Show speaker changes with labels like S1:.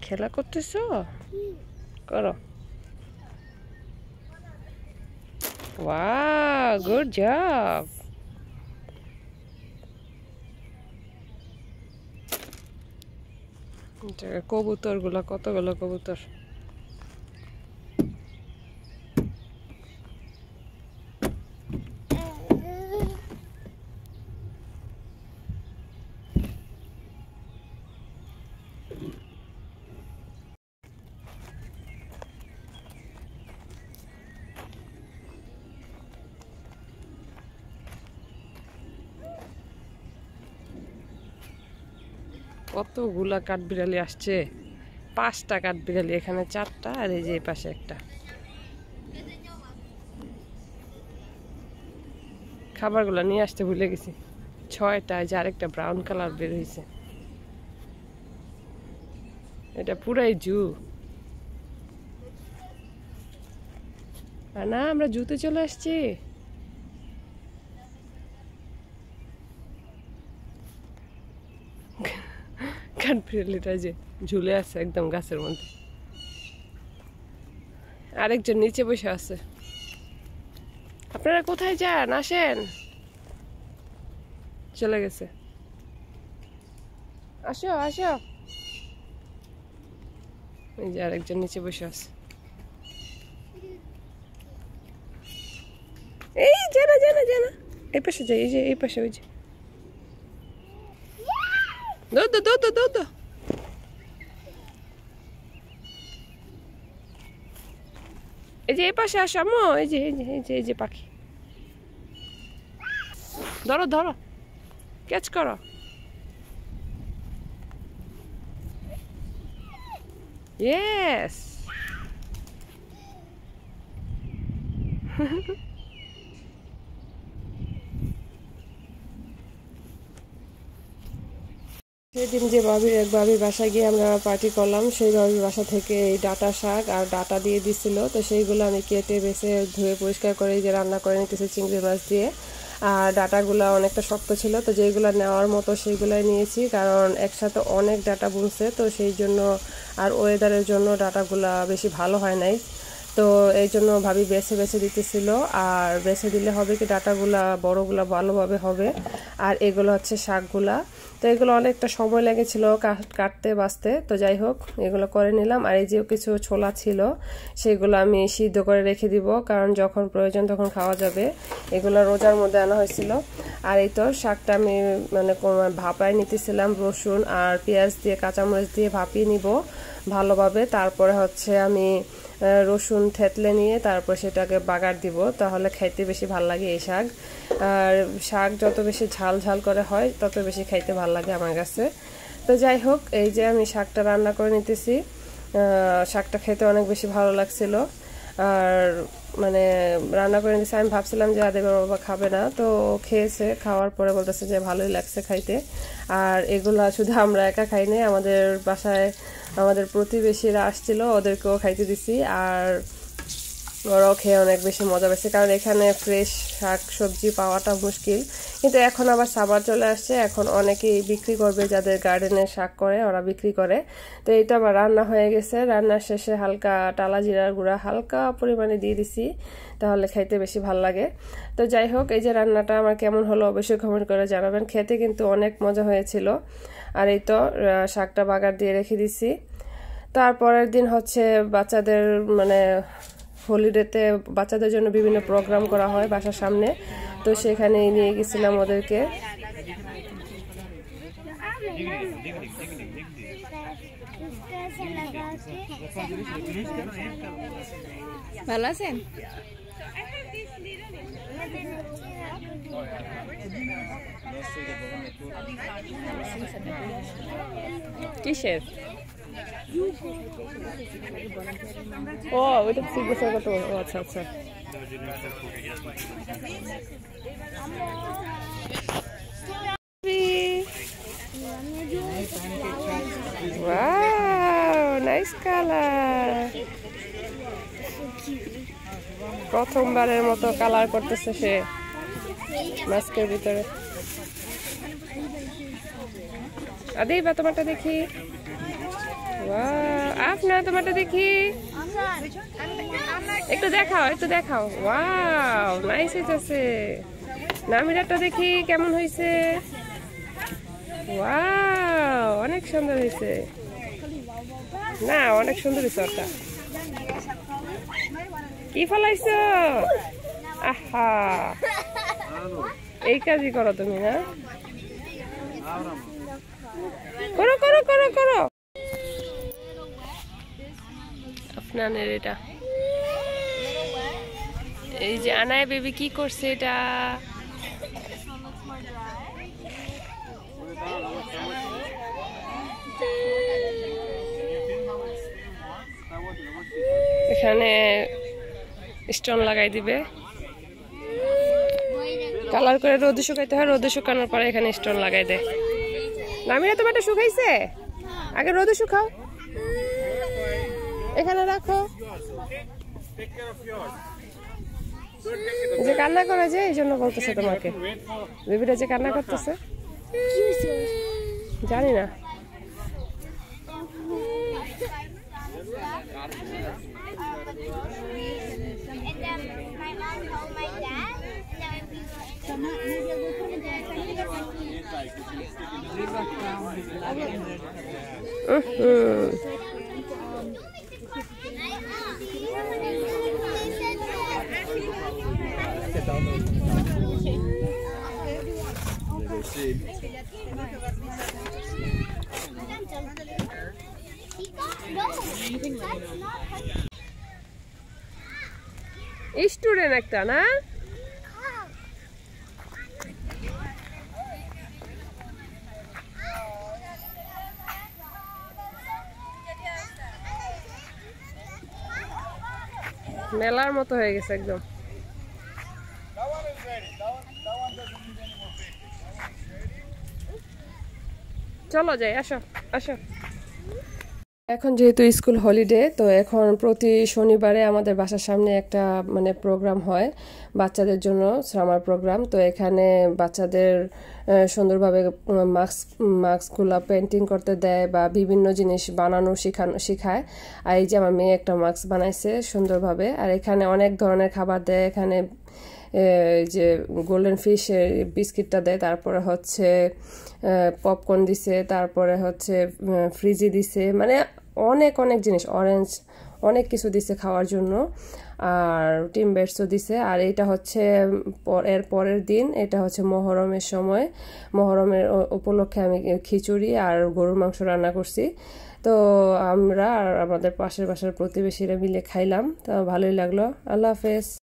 S1: খেলা করতেছো? করো। Wow, good job. কবুতর গুলা, কতগুলো কবুতর। কতগুলা কাঠবিড়ালি আসছে, 5টা কাঠবিড়ালি, এখানে 4টা, আর এই যে এই পাশে একটা। খাবারগুলো নিয়ে আসতে ভুলে গেছি। 6টা, যে আরেকটা ব্রাউন কালার বের হয়েছে। এটা পুরাই জু। না, আমরা জুতে চলে আসছি। কাঠবিড়ালিটা যে ঝুলে আছে একদম গাছের মধ্যে, আরেকজন নিচে বসে আছে। আপনারা কোথায় যান? আসেন। চলে গেছে। আসো আসো। এই যে আরেকজন নিচে বসে আছে। এই জানা জানা জানা, এই পাশে যাই, এই যে এই পাশে, ওই যে দৌড় দৌড় দৌড় দৌড়। এই যে এই পাশে আসো আম্মু, এই যে এই যে এই যে এই যে পাখি। ধরো ধরো, ক্যাচ করো। ইয়েস। সেদিন যে এক ভাবির বাসায় গিয়ে আমরা পার্টি করলাম, সেই ভাবির বাসা থেকে এই ডাঁটা শাক আর ডাঁটা দিয়ে দিছিল। তো সেইগুলো আমি কেটে বেছে ধুয়ে পরিষ্কার করে যে রান্না করে নিতেছি চিংড়ি মাছ দিয়ে। আর ডাঁটাগুলো অনেকটা শক্ত ছিল, তো যেগুলো নেওয়ার মতো সেইগুলাই নিয়েছি, কারণ একসাথে অনেক ডাঁটা বুনছে, তো সেই জন্য। আর ওয়েদারের জন্য ডাঁটাগুলা বেশি ভালো হয় নাই, তো এই জন্য ভাবি বেছে বেছে দিতেছিল। আর বেছে দিলে হবে কি, ডাঁটাগুলা বড়গুলা ভালোভাবে হবে। আর এগুলো হচ্ছে শাকগুলা, তো এগুলো অনেকটা সময় লেগেছিল কাটতে বাছতে। তো যাই হোক, এগুলো করে নিলাম। আর এই যে কিছু ছোলা ছিল, সেগুলো আমি সিদ্ধ করে রেখে দিব, কারণ যখন প্রয়োজন তখন খাওয়া যাবে। এগুলো রোজার মধ্যে আনা হয়েছিল। আর এই তো শাকটা আমি মানে ভাপায় নিতেছিলাম, রসুন আর পেঁয়াজ দিয়ে কাঁচামরিচ দিয়ে ভাপিয়ে নিব ভালোভাবে। তারপরে হচ্ছে আমি রসুন থেতলে নিয়ে তারপর সেটাকে বাগার দিব, তাহলে খাইতে বেশি ভাল লাগে এই শাক। আর শাক যত বেশি ঝাল ঝাল করে হয়, তত বেশি খাইতে ভাল লাগে আমার কাছে। তো যাই হোক, এই যে আমি শাকটা রান্না করে নিতেছি। শাকটা খেতে অনেক বেশি ভালো লাগছিল। আর মানে রান্না করে নিতেছি, আমি ভাবছিলাম যে আদেবের বাবা খাবে না, তো খেয়েছে। খাওয়ার পরে বলতেছে যে ভালোই লাগছে খাইতে। আর এগুলা শুধু আমরা একা খাই নাই, আমাদের বাসায় আমাদের প্রতিবেশীরা আসছিল, ওদেরকেও খাইতে দিছি। আর ওরাও খেয়ে অনেক বেশি মজা পেয়েছে, কারণ এখানে ফ্রেশ শাক সবজি পাওয়াটা মুশকিল। কিন্তু এখন আবার সামার চলে আসছে, এখন অনেকেই বিক্রি করবে, যাদের গার্ডেনে শাক করে ওরা বিক্রি করে। তো এইটা আবার রান্না হয়ে গেছে। রান্নার শেষে হালকা টালা জিরার গুঁড়া হালকা পরিমাণে দিয়ে দিছি, তাহলে খাইতে বেশি ভাল লাগে। তো যাই হোক, এই যে রান্নাটা আমার কেমন হলো অবশ্যই কমেন্ট করে জানাবেন। খেতে কিন্তু অনেক মজা হয়েছিল। আর এই তো শাকটা বাগার দিয়ে রেখে দিছি। তারপরের দিন হচ্ছে বাচ্চাদের মানে হলিডেতে বাচ্চাদের জন্য বিভিন্ন প্রোগ্রাম করা হয় বাসার সামনে, তো সেখানে নিয়ে গেছিলাম ওদেরকে।
S2: ভালো আছেন?
S1: কিসের? ও, ওইটা জিজ্ঞাসা করতে। ও আচ্ছা আচ্ছা। Wow, nice colour. প্রথমবারের মতো কালার করতেছে সে মাস্কের ভিতরে। আদি বা তোমারটা দেখি। আপনার তোমারটা দেখি, একটু দেখাও, একটু দেখাও। ওয়াও, নাইস হয়েছে। নামিরাটা দেখি কেমন হয়েছে। ওয়াও, অনেক সুন্দর হয়েছে। না, অনেক সুন্দর হয়েছে ওটা। কি ফলাইছো? আহা, এই কাজই করো তুমি না? করো করো করো করো। আপনার এটা এই যে আনায়া বেবি কি করছে এটা? এখানে স্টোন লাগাই দিবে, কালার করে রোদে শুকাইতে হয়, রোদে শুকানোর পরে এখানে স্টোন লাগাই দেয়। নামিরা তোমারটা শুকাইছে, আগে রোদে শুকাও, এখানে রাখো। যে কান্না করে যে এই জন্য বলতেছে তোমাকে, বেবিটা যে কান্না করতেছে জানি না। স্টুডেন্ট একটা না, মেলার মতো হয়ে গেছে একদম। চলো যাই, আসো আসো। এখন যেহেতু স্কুল হলিডে, তো এখন প্রতি শনিবারে আমাদের বাসার সামনে একটা মানে প্রোগ্রাম হয় বাচ্চাদের জন্য, সামার প্রোগ্রাম। তো এখানে বাচ্চাদের সুন্দরভাবে মাস্কগুলো পেন্টিং করতে দেয় বা বিভিন্ন জিনিস বানানো শেখায়। আর এই যে আমার মেয়ে একটা মাস্ক বানাইছে সুন্দরভাবে। আর এখানে অনেক ধরনের খাবার দেয়, এখানে যে গোল্ডেন ফিশ বিস্কিটটা দেয়, তারপরে হচ্ছে পপকর্ন দিছে, তারপরে হচ্ছে ফ্রিজি দিছে, মানে অনেক অনেক জিনিস, অরেঞ্জ, অনেক কিছু দিছে খাওয়ার জন্য। আর টিমবেটসও দিছে। আর এটা হচ্ছে এর পরের দিন, এটা হচ্ছে মহরমের সময়, মহরমের উপলক্ষে আমি খিচুড়ি আর গরুর মাংস রান্না করছি। তো আমরা আর আমাদের পাশের বাসার প্রতিবেশীরা মিলে খাইলাম, তো ভালোই লাগলো। আল্লাহ হাফেজ।